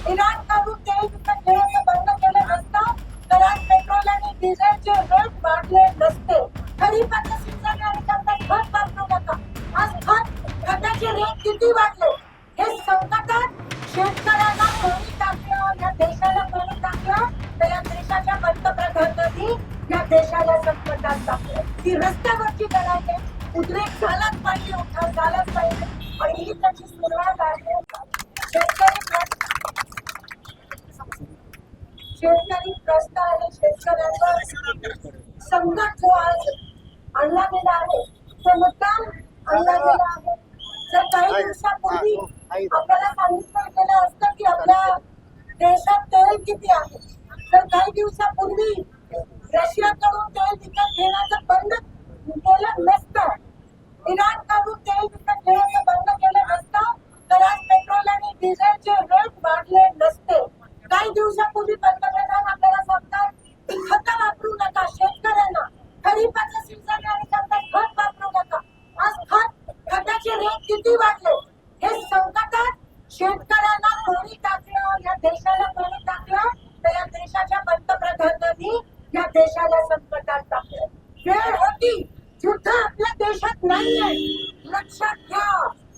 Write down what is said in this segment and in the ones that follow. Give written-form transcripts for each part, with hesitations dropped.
इराणकडून तेल विकत घेण्याचं बंद केलं नसतं तर आज पेट्रोल आणि डिझेलचे रेट वाढले नसते. खरीपाचं सीझन आणि त्याचा खत वापरू नका. आज खताचे रेट किती वाढले? हे संकटात शेतकऱ्यांना कोणी टाकलं, या देशाला कोणी टाकलं? तर या देशाच्या पंतप्रधानांनी या देशाला संकटात टाकलं. ती रस्त्यावरची लढाई आहे. उद्रेक झालाच पाहिजे, उठाव झालाच पाहिजे आणि ही त्याची सुरुवात आहे. शेतकरी त्रस्त आहे. शेतकऱ्यांवर संकट जो आज आणला गेला आहे तो मुद्दाम आणला गेला आहे. जर काही दिवसापूर्वी आपल्याला सांगितलं गेलं असतं की आपल्या देशात तेल किती आहे, तर काही दिवसापूर्वी रशियाकडून तेल विकत घेण्याचं बंद केलं नसतं, इराणकडून तेल विकत घेण्याचं बंद केलं नसतं तर आज पेट्रोल आणि डिझेलचे रेट वाढले नसते. काही दिवसापूर्वी पंतप्रधान आपल्याला सांगतात की खतं वापरू नका. शेतकऱ्यांना खरीपाचं सीझन आणि त्याचा खत वापरू नका. आज खताचे रेट किती वाढले? हे संकटात शेतकऱ्यांना कोणी टाकलं, या देशाला कोणी टाकलं? तर या देशाच्या पंतप्रधानांनी या देशाला संकटात टाकलं. वेळ होती. युद्ध आपल्या देशात नाहीये, लक्षात घ्या.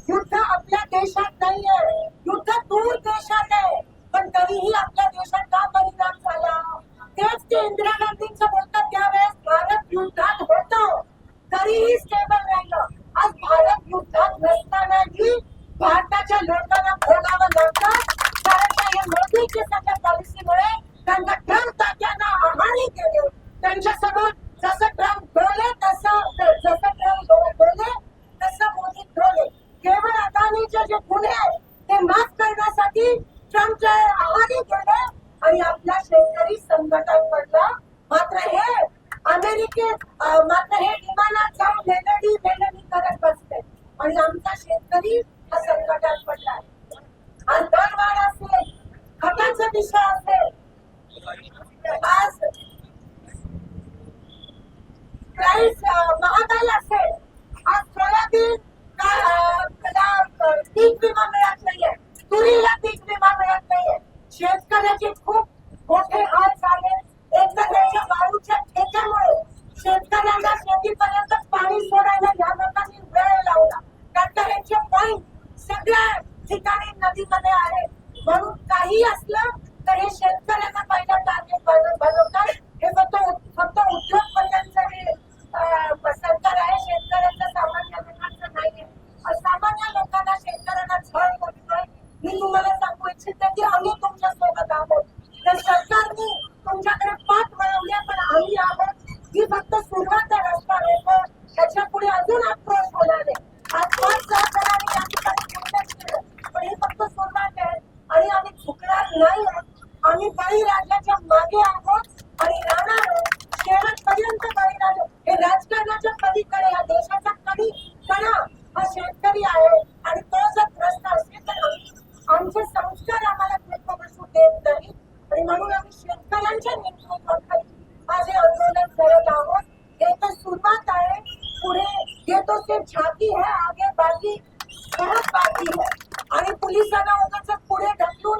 युद्ध आपल्या देशात नाहीये, युद्ध दूर देशात आहे. पण तरीही आपल्या देशात का परिणाम झाला? तेच ते इंदिरा गांधींचं बोलतात त्यावेळेस भारत युद्धात होतं तरीही स्टेबल राहिलं. आज भारत युद्धात नसतानाही भारताच्या लोकांना भोगावं लागतं, कारण या मोदीच्या सगळ्या पॉलिसीमुळे त्यांना ट्रम्प तात्यांना आव्हाने केले. त्यांच्यासमोर जसं ट्रम्प बोलले तसं मोदी बोलले. केवळ अदानीचे जे गुन्हे आहेत ते माफ करण्यासाठी ट्रम्पच्या आव्हाने केले आणि आपला शेतकरी संकटात पडला. मात्र हे विमानात जाऊन मेलडी करत बसते आणि आमचा शेतकरी हा संकटात पडला. आज दरवाढ असेल, खताचा विषय असेल, आज प्राइस महागाई असेल, आज सोयाबीन पीक विमा मिळत नाहीये, तुरीला पीक विमा मिळत नाहीये. शेतकऱ्याचे खूप मोठे हाल झाले. एकदा त्याच्या वाळूच्या ठेक्यामुळे शेतकऱ्यांना शेतीपर्यंत पाणी सोडायला या लोकांनी वेळ लावला. टँकरचे पॉइंट सगळ्या ठिकाणी नदीमध्ये आहे. म्हणून काही असलं तर हे शेतकऱ्यांना पहिला टार्गेट बनवतात. हे फक्त उद्योगपत्यांसाठी सरकार आहे, शेतकऱ्यांचं सामान्य लोकांचं नाहीये. सामान्य लोकांना शेतकऱ्यांना छळ करतोय. मी तुम्हाला सांगू इच्छिते की आम्ही तुमच्या सोबत आहोत. तर सरकारने तुमच्याकडे पाठ वळवल्या, पण आम्ही आहोत. ही फक्त सुरुवात आहे. रस्ता रोको, त्याच्या पुढे अजून आक्रोश होणार आहे. आज 5-6 जणांनी या ठिकाणी उल्लेख केलं, पण ही फक्त सुरुवात आहे आणि आम्ही चुकणार नाही. आम्ही बळीराजाच्या मागे आहोत आणि राहणार आहोत शेवटपर्यंत. बळीराजा हे राजकारणाच्या पलीकडे या देशाचा कणा हा शेतकरी आहे आणि तो जर त्रस्त असेल तर आमचे संस्कार आम्हाला नको बसू देत नाही. आणि म्हणून आम्ही शेतकऱ्यांच्या नेतृत्वाखाली आज हे आंदोलन करत आहोत. हे तर सुरुवात आहे, पुढे हे तो सिर्फ झाकी है, आगे बाकी बहुत बाकी है. आणि पोलिसांना उगाच पुढे ढकलून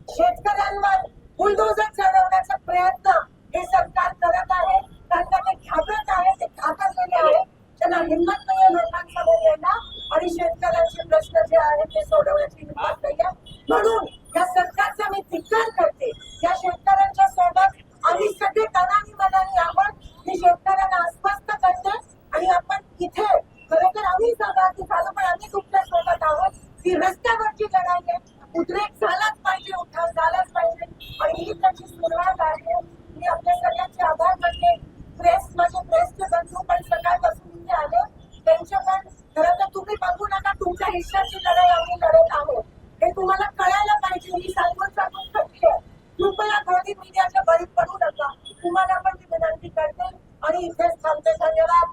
शेतकऱ्यांवर बुलडोजर चढवण्याचा प्रयत्न हे सरकार करत आहे. त्यांना ते घाबरत आहे, ते घाबरलेले आहे. त्यांना हिंमत नाहीये लोकांसमोर यायला आणि शेतकऱ्यांचे प्रश्न जे आहेत ते सोडवण्याची हिंमत नाहीये. म्हणून या सरकारचा मी धिक्कार करते. या शेतकऱ्यांच्या सोबत आम्ही सगळे तनानी मनानी आहोत. मी शेतकऱ्यांना अस्वस्थ करते आणि आपण इथे खरोखर आम्ही सहभागी झालो, पण आम्ही तुमच्या सोबत आहोत. ही रस्त्यावरची लढाई आहे. उद्रेक झालाच पाहिजे, उठाव झालाच पाहिजे आणि ही त्याची सुरुवात आहे. मी आपल्या सगळ्यांचे आभार मानते. प्रेसचे बंधू पण सकाळपासून इथे आले, त्यांचे पण खरं तर तुम्ही बघू नका, तुमच्या हिश्श्याची लढाई आम्ही लढत आहोत. हे तुम्हाला कळायला पाहिजे. मी सांगून थकली आहे. कृपया मोदी मीडियाच्या बळी पडू नका. तुम्हाला पण मी विनंती करते आणि इथेच थांबते. धन्यवाद.